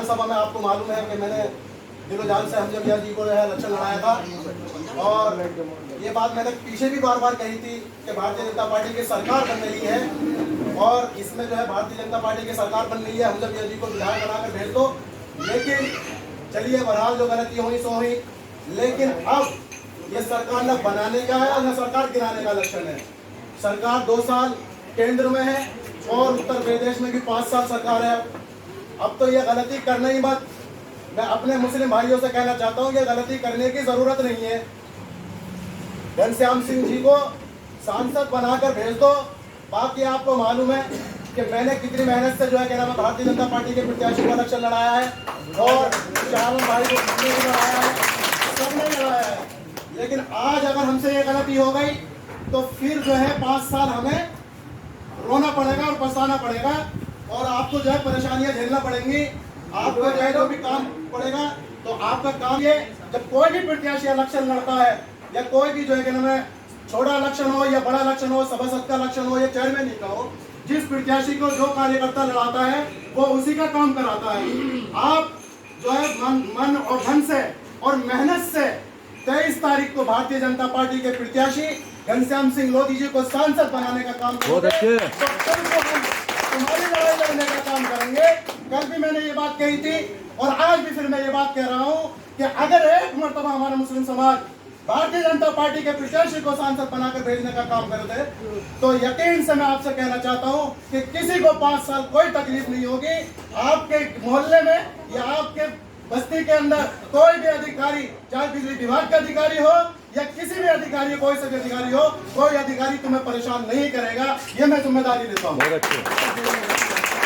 विधानसभा में आपको मालूम है कि मैंने दिलो जान से हमजा मियां जी को जो है इलेक्शन लड़ाया था, और ये बात मैंने पीछे भी बार बार कही थी कि भारतीय जनता पार्टी की सरकार बन रही है और इसमें जो है भारतीय जनता पार्टी की सरकार बन रही है, हमजा मियां जी को विधायक बनाकर भेज दो। लेकिन चलिए बहरहाल जो गलती हुई सो हुई, लेकिन अब ये सरकार न बनाने का है और न सरकार गिराने का लक्षण है। सरकार 2 साल केंद्र में है और उत्तर प्रदेश में भी 5 साल सरकार है। अब तो ये गलती करना ही मत। मैं अपने मुस्लिम भाइयों से कहना चाहता हूँ, ये गलती करने की जरूरत नहीं है। घनश्याम सिंह जी को सांसद बनाकर भेज दो। बाकी आपको मालूम है कि मैंने कितनी मेहनत से जो है क्या नाम भारतीय जनता पार्टी के प्रत्याशी को इलेक्शन लड़ाया है और चारों भाई को कितने भी लड़ाया है, सबने लड़ाया है। लेकिन आज अगर हमसे ये गलती हो गई तो फिर जो है 5 साल हमें रोना पड़ेगा और पछताना पड़ेगा और आपको जो है परेशानियां झेलना पड़ेंगी। आपको जो है जो भी काम पड़ेगा, तो आपका काम ये, जब कोई भी प्रत्याशी इलेक्शन लड़ता है या कोई भी जो है क्या नाम है छोटा इलेक्शन हो या बड़ा इलेक्शन हो, सभासद का इलेक्शन हो या चेयरमैन का हो, जिस प्रत्याशी को जो कार्यकर्ता लड़ाता है वो उसी का काम कराता है। आप जो है मन और धन से और मेहनत से 23 तारीख को भारतीय जनता पार्टी के प्रत्याशी घनश्याम सिंह लोधी जी को सांसद बनाने का काम करेंगे, तो कल को हम तुम्हारी लड़ाई लड़ने का काम करेंगे। कल भी मैंने ये बात कही थी और आज भी फिर मैं ये बात कह रहा हूँ कि अगर एक मर्तबा हमारा मुस्लिम समाज भारतीय जनता पार्टी के प्रत्याशी को सांसद बनाकर भेजने का काम करते तो यकीन से मैं आपसे कहना चाहता हूं कि किसी को 5 साल कोई तकलीफ नहीं होगी। आपके मोहल्ले में या आपके बस्ती के अंदर कोई भी अधिकारी, चाहे बिजली विभाग का अधिकारी हो या किसी भी अधिकारी, कोई से भी अधिकारी हो, कोई अधिकारी तुम्हें परेशान नहीं करेगा। ये मैं जिम्मेदारी लेता हूँ।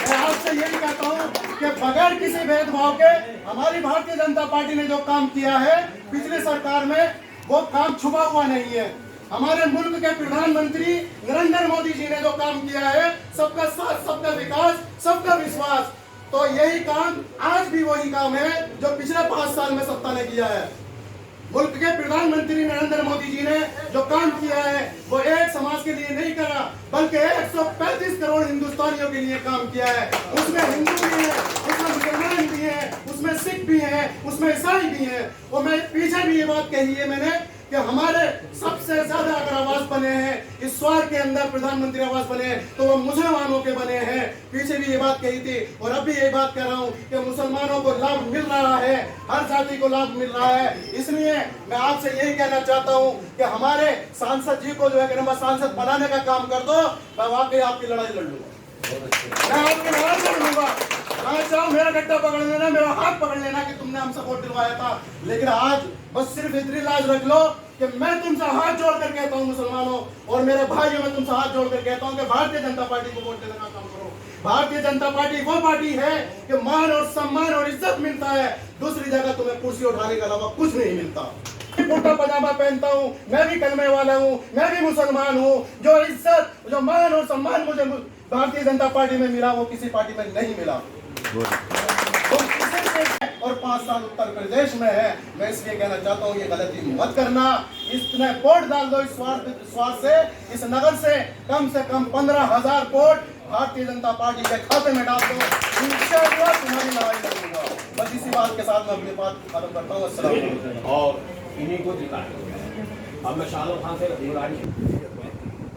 मैं आपसे यही कहता हूँ कि बगैर किसी भेदभाव के हमारी भारतीय जनता पार्टी ने जो काम किया है पिछली सरकार में, वो काम छुपा हुआ नहीं है। हमारे मुल्क के प्रधानमंत्री नरेंद्र मोदी जी ने जो काम किया है, सबका साथ, सबका विकास, सबका विश्वास, तो यही काम आज भी वही काम है जो पिछले 5 साल में सत्ता ने किया है। मुल्क के प्रधानमंत्री नरेंद्र मोदी जी ने जो काम किया है वो एक समाज के लिए नहीं करा, बल्कि 135 करोड़ हिंदुस्तानियों के लिए काम किया है। उसमें हिंदू भी है, उसमें मुसलमान भी है, उसमें सिख भी है, उसमें ईसाई भी है। और मैं पीछे भी ये बात कही है मैंने कि हमारे सबसे ज्यादा अगर आवास बने हैं इस स्वार के अंदर, प्रधानमंत्री आवास बने हैं, तो वो मुसलमानों के बने हैं। पीछे भी ये बात कही थी और अब भी यही बात कह रहा हूँ कि मुसलमानों को लाभ मिल रहा है, हर जाति को लाभ मिल रहा है। इसलिए मैं आपसे यही कहना चाहता हूँ कि हमारे सांसद जी को जो है कि सांसद बनाने का काम कर दो। मैं वाकई आपकी लड़ाई लड़ लूंगा, मैं आपकी लड़ाई लड़ लूंगा। मैं चाहूँ मेरा गड्ढा पकड़ लेना, मेरा हाथ पकड़ लेना कि तुमने हमसे वोट दिलवाया था, लेकिन आज बस सिर्फ इतनी लाज रख लो कि मैं तुमसे हाथ जोड़कर कहता हूं मुसलमानों और मेरे भाइयों, में तुमसे हाथ जोड़कर कहता हूं कि भारतीय जनता पार्टी को वोट देने का काम करो। भारतीय जनता पार्टी वो पार्टी है कि मान और सम्मान और इज्जत मिलता है, दूसरी जगह तुम्हें कुर्सी उठाने के अलावा कुछ नहीं मिलता। कुर्ता पजामा पहनता हूँ, मैं भी कलमे वाला हूँ, मैं भी मुसलमान हूँ। जो इज्जत, जो मान और सम्मान मुझे भारतीय जनता पार्टी में मिला वो किसी पार्टी में नहीं मिला। और 5 साल उत्तर प्रदेश में है। मैं इसलिए कहना चाहता हूँ ये गलती मत करना। इसने वोट डाल दो इस स्वार्थ से, इस नगर से कम 15,000 वोट भारतीय जनता पार्टी के खाते में डाल दो। इंशाअल्लाह तुम्हारी लड़ाई लड़ूंगा। बस इसी बात के साथ मैं अपनी बात खत्म करता हूँ। अस्सलाम वालेकुम। और इन्हीं को जिताएंगे। अब मैं शाहरुख खान से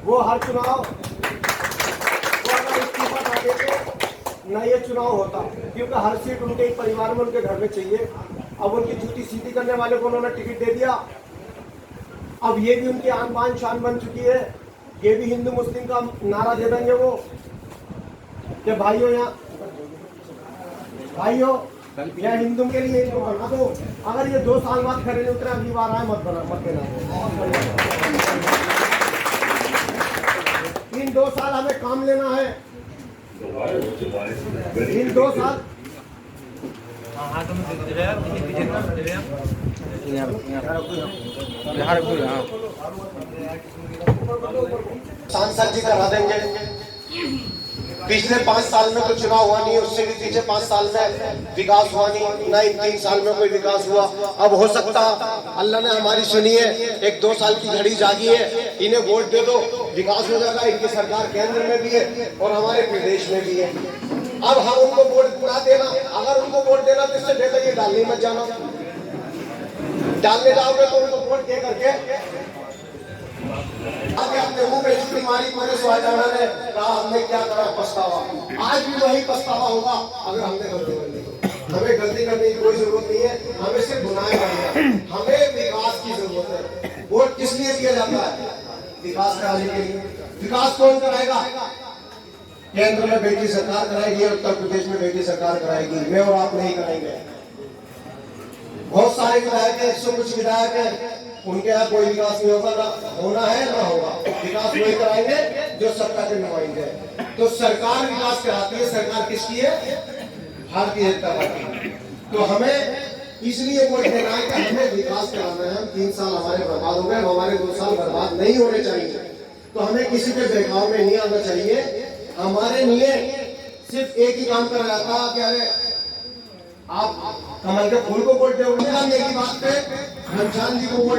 वो हर चुनाव इस्तीफा ना देते न ये चुनाव होता, क्योंकि हर सीट उनके ही परिवार में, उनके घर में चाहिए। अब उनकी जूती सीधी करने वाले को उन्होंने टिकट दे दिया। अब ये भी उनकी आन बान शान बन चुकी है। ये भी हिंदू मुस्लिम का नारा दे देंगे वो कि भाइयों यहाँ हिंदू के लिए इनको बना दो। अगर ये 2 साल बाद खड़े नहीं उतरे, अगली बार आए मत देना। इन 2 साल हमें काम लेना है। इन 2 साल सांसद जी करा देंगे। पिछले 5 साल में तो चुनाव हुआ नहीं, उससे भी पीछे 5 साल में विकास हुआ नहीं, ना इन 3 साल में कोई विकास हुआ। अब हो सकता अल्लाह ने हमारी सुनी है, 1-2 साल की घड़ी जागी है, इन्हें वोट दे दो, विकास हो जाएगा। इनकी सरकार केंद्र में भी है और हमारे प्रदेश में भी है। अब हम उनको वोट ना देना, अगर उनको वोट देना तो इससे बेहतर ये डालने मत जाना। डालने जाओगे तो उनको वोट दे करके आगे अपने मुंह में छुरी मारी, पूरे स्वाजाना ने कहा हमने क्या करा, पछतावा। आज भी वही पछतावा होगा अगर हमने गलती कर ली। हमें गलती करने की कोई जरूरत नहीं है, हमें सिर्फ बुनाया जाएगा। हमें विकास की जरूरत है। वोट किस लिए दिया जाता है? विकास कराने के लिए। विकास कौन कराएगा? केंद्र में बेटी सरकार कराएगी, उत्तर प्रदेश में बेटी सरकार कराएगी, मैं और आप नहीं कराएंगे। बहुत सारे विधायक है, 100 कुछ विधायक है, उनके यहाँ कोई विकास नहीं होगा, ना होना है ना होगा। विकास वही कराएंगे जो सत्ता के नुमाइंदे हैं। तो सरकार विकास कराती है। सरकार किसकी है? भारतीय जनता पार्टी। तो हमें इसलिए वोट देना है कि हमें विकास कराना है। हम 3 साल हमारे बर्बाद हो गए, हमारे 2 साल बर्बाद नहीं होने चाहिए। तो हमें किसी के बहकाव में नहीं आना चाहिए। हमारे लिए सिर्फ एक ही काम करा जाता है कि अरे आप कमल के फूल को वोट दोगे, हम एक ही बात पे घनश्याम जी को वोट